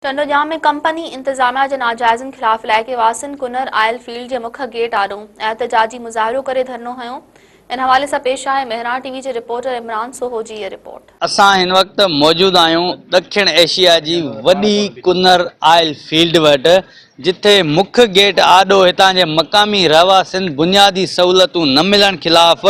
टंडोजाम में कंपनी इंतजामिया जे नाजाइज़नि खिलाफ़ इलाइक़े वासियुनि कुनर आयल फील्ड जे मुख गेट आॾो एहतजाजी मुज़ाहिरो करे धरनो हयो। इन हवाले से पेश आहे मेहरान टीवी जे रिपोर्टर इमरान सोहो जी ये रिपोर्ट। असां हिन वक्त मौजूद आहियूं दक्षिण एशिया जी वॾी कुनर आयल फील्ड वटि, जिथे मुख्य गेट आॾो हितां जे मक़ामी रहवासियुनि बुनियादी सहूलियतूं न मिलण खिलाफ़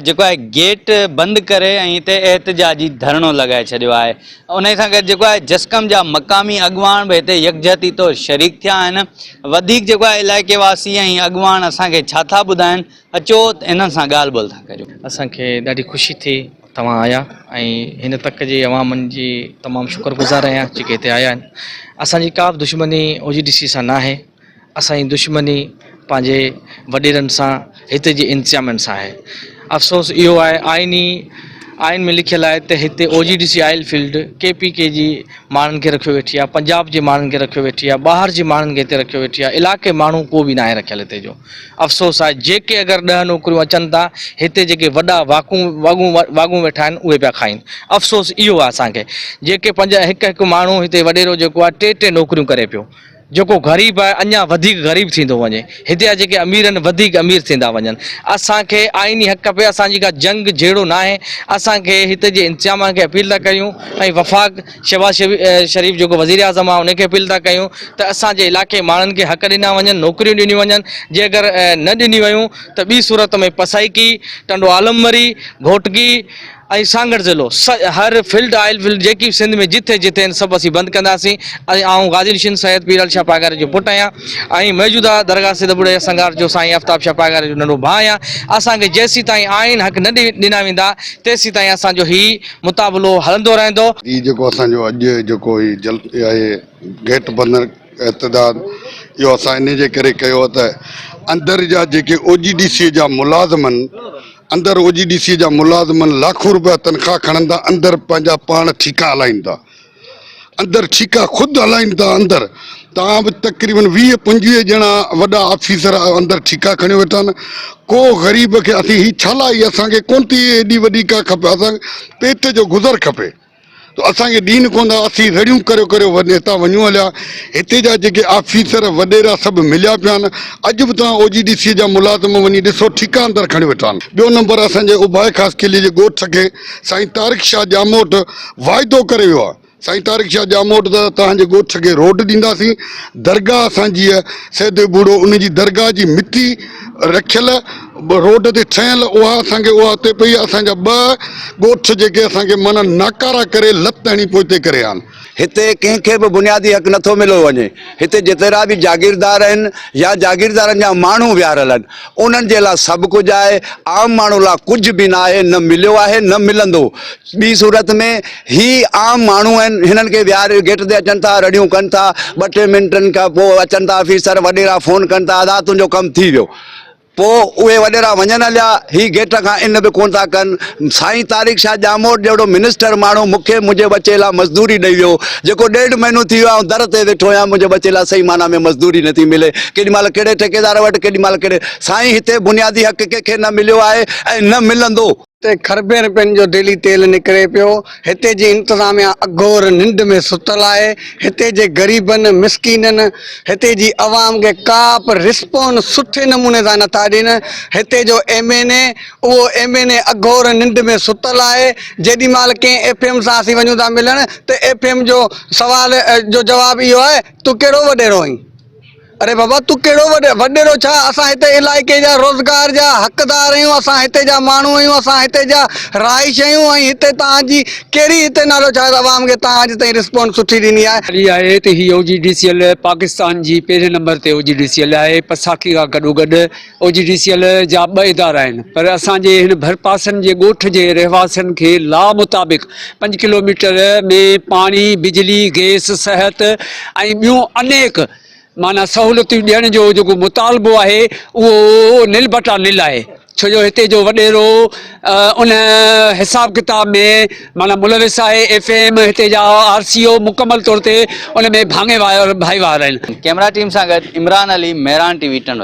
जेको आहे गेट बंदि करे ऐं हिते एहतजाजी धरणो लॻाए छॾियो आहे। उन सां गॾु जेको आहे जस्कम जा मक़ामी अॻुवान बि हिते यकजहती तौरु शरीक थिया आहिनि। वधीक जेको आहे इलाइक़े वासी ऐं अॻुवान असांखे छा था ॿुधाइनि, अचो इन्हनि सां ॻाल्हि ॿोल था करियूं। असांखे ॾाढी ख़ुशी थी तव्हां आया ऐं हिन तक जे अवामनि जी तमामु शुक्रगुज़ार आहियां जेके हिते आया आहिनि। असांजी का बि दुश्मनी OGDC सां न आहे, असांजी दुश्मनी पंहिंजे वॾेरनि सां हिते जे इंतिज़ामियुनि सां आहे। अफ़सोस इहो आहे आइन में लिखियलु आहे त हिते OGDC आयल फील्ड KPK जी माण्हुनि खे रखियो वेठी आहे, पंजाब जे माण्हुनि खे रखियो वेठी आहे, ॿाहिरि जे माण्हुनि खे हिते रखियो वेठी आहे। इलाइक़े माण्हू को बि न आहे रखियलु हिते जो। अफ़सोस आहे जेके अगरि 10 नौकरियूं अचनि था हिते जेके वॾा वागूं वेठा आहिनि उहे पिया खाइनि। अफ़सोस इहो आहे असांखे, जेके हिकु माण्हू हिते वॾेरो जेको आहे 3 नौकरियूं करे पियो, जेको ग़रीब आहे अञा वधीक ग़रीब थींदो वञे, हिते जा जेके अमीर आहिनि वधीक अमीर थींदा वञनि। असांखे आइनी हक़ पे असांजी का जंग जहिड़ो न आहे। असांखे हिते जे इंतिज़ाम खे अपील था कयूं ऐं वफ़ाक़ शहबाज शरीफ़ जेको वज़ीर आज़म आहे उनखे अपील था कयूं त असांजे इलाइक़े माण्हुनि खे हक़ ॾिना वञनि, नौकरियूं ॾिनियूं वञनि। जे अगरि न ॾिनी वियूं त ॿी सूरत में पसाइकी, टंडो आलमवरी, घोटगी ऐं सांगड़ ज़िलो हर फील्ड आयल फील्ड जेकी सिंध में जिथे जिथे आहिनि सभु असीं बंदि कंदासीं। ऐं गाज़ी शिन सैयद पीर अली शाह पागार जो पुटु आहियां ऐं मौजूदा दरगाह सिद बुढ़े संगार जो साईं आफ्ताब शाह पागार जो नंढो भाउ आहियां। असांखे जेसीं ताईं आइन हक़ न ॾिना वेंदा तेसीं ताईं असांजो ही मुताबिलो हलंदो रहंदो। ई जेको असांजो अॼु जेको आहे गेट बंदि एहतजाज इहो असां इन जे करे कयो त अंदरि जा जेके OGDC जा मुलाज़िमनि OGDC जा मुलाज़िमनि लाखों रुपया तनख़्वाह खणनि था, अंदरि पंहिंजा पाण ठीका हलाइनि था, अंदरि ठीका ख़ुदि हलाइनि था। अंदरि तव्हां बि तक़रीबन 20-25 ॼणा वॾा ऑफिसर अंदरि ठीका खणी वेठा आहिनि। को ग़रीब खे असीं ही छा लाई असांखे कोन थी एॾी वॾी का खपे, असांखे पेट जो गुज़र खपे त असांखे ॾीन कोन था। असीं रड़ियूं करियो हितां वञूं हलिया। हिते जा जेके ऑफिसर वॾेरा सभु मिलिया पिया आहिनि। अॼु बि तव्हां OGDC जा मुलाज़िम वञी ॾिसो ठीका अंदरि खणी वेठा आहिनि। ॿियो नंबर असांजे उबाए ख़ासि किले जे ॻोठ खे साईं तारिक शाह जामोट वाइदो करे वियो आहे। साईं तारिक शाह जामोट त तव्हांजे ॻोठ खे रोड ॾींदासीं। दरगाह असांजी आहे सैद बूढ़ो, उन जी दरगाह जी मिटी रखियल रोड ते ठहियल उहा असांखे उहा हुते पई। असांजा 2 ॻोठ जेके असांखे माना नाकारा करे लत हणी पोइते करे आहिनि। हिते कंहिंखे बि बुनियादी हक़ नथो मिलियो वञे। हिते जेतिरा बि जागीरदार आहिनि या जागीरदारनि जा माण्हू विहारियल आहिनि उन्हनि जे लाइ सभु कुझु आहे, आम माण्हू लाइ कुझु बि न आहे, न मिलियो आहे न मिलंदो। ॿी सूरत में ही आम माण्हू आहिनि, हिननि खे विहारे गेट ते अचनि था, रड़ियूं कनि था, 2-3 मिंटनि खां पोइ अचनि था ऑफिसर वॾेरा फ़ोन कनि था, अदा तुंहिंजो कमु थी वियो। पोइ उहे वॾेरा वञनि हलिया, ही गेट खां इन बि कोन था कनि। साईं तारिक शाह जामोट जहिड़ो मिनिस्टर माण्हू मूंखे मुंहिंजे बचे लाइ मज़दूरी ॾेई वियो, जेको 1.5 महीनो थी वियो आहे दर ते वेठो आहियां, मुंहिंजे बचे लाइ सही माना में मज़दूरी नथी मिले। केॾीमहिल कहिड़े ठेकेदार वटि, केॾीमहिल कहिड़े। साईं हिते बुनियादी हक़ कंहिंखे न मिलियो आहे ऐं न मिलंदो। हिते खरबे रुपयनि जो डेली तेल निकिरे पियो। हिते जी इंतिज़ामिया अघोर निंड में सुतल आहे। हिते जे ग़रीबनि मिसकीननि हिते जी अवाम खे का बि रिस्पॉन्स सुठे नमूने सां नथा ॾियनि। हिते जो MNA उहो MNA अघोर निंड में सुतल आहे। जेॾीमहिल कंहिं FM सां असीं वञूं था मिलण त FM जो सवाल जो जवाबु इहो आहे, तूं कहिड़ो वॾेरो आहीं? अरे बाबा तूं कहिड़ो वॾेरो छा? असां हिते इलाइक़े जा रोज़गार जा हक़दार आहियूं, असां हिते जा माण्हू आहियूं, असां हिते जा रहाइश आहियूं ऐं हिते तव्हांजी कहिड़ी हिते नालो छा आहे अवाम खे तव्हां अॼु ताईं रिस्पॉन्स सुठी ॾिनी आहे? त ही OGDCL पाकिस्तान जी पहिरें नंबर ते OGDCL आहे। पसाखी खां गॾोगॾु OGDCL जा 2 इदारा आहिनि, पर असांजे हिन भरपासनि जे ॻोठ जे रहवासियुनि खे लामुताबिक़ 5 किलोमीटर में पाणी, बिजली, गैस, सिहत ऐं ॿियूं अनेक माना सहूलियतूं ॾियण जो जेको मुतालबो आहे उहो निल बटा निल आहे। छो जो हिते जो वॾेरो उन हिसाब किताब में माना मुलविस आहे। FM हिते जा RCO मुकमल तौर ते उन में भाङे भाईवार आहिनि। कैमरा टीम सां गॾु इमरान अली, मेहरान टीवी, टंडोजाम।